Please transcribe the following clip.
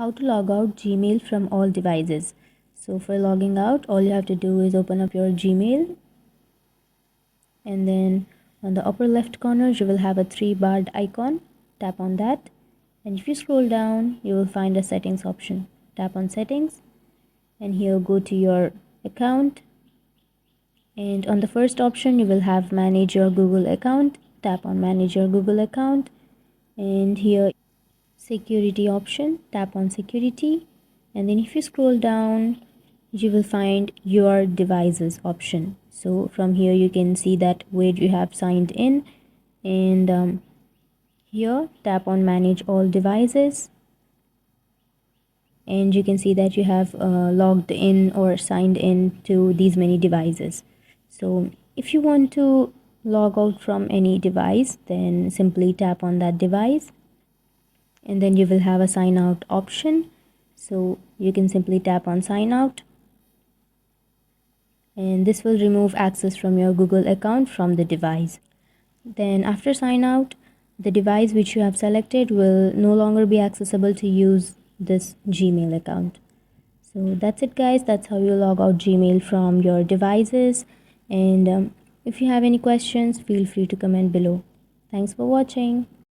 How to log out Gmail from all devices. So for logging out, all you have to do is open up your Gmail, and then on the upper left corner you will have a 3-barred icon. Tap on that, and if you scroll down you will find a settings option. Tap on settings, and here go to your account, and on the first option you will have manage your Google account. Tap on manage your Google account, and here security option, tap on security, and then if you scroll down you will find your devices option. So from here you can see that where you have signed in, and here tap on manage all devices, and you can see that you have logged in or signed in to these many devices. So if you want to log out from any device, then simply tap on that device, and then you will have a sign out option. So you can simply tap on sign out, and this will remove access from your Google account from the device. Then after sign out, the device which you have selected will no longer be accessible to use this Gmail account. So that's it guys, that's how you log out Gmail from your devices, and if you have any questions, feel free to comment below. Thanks for watching.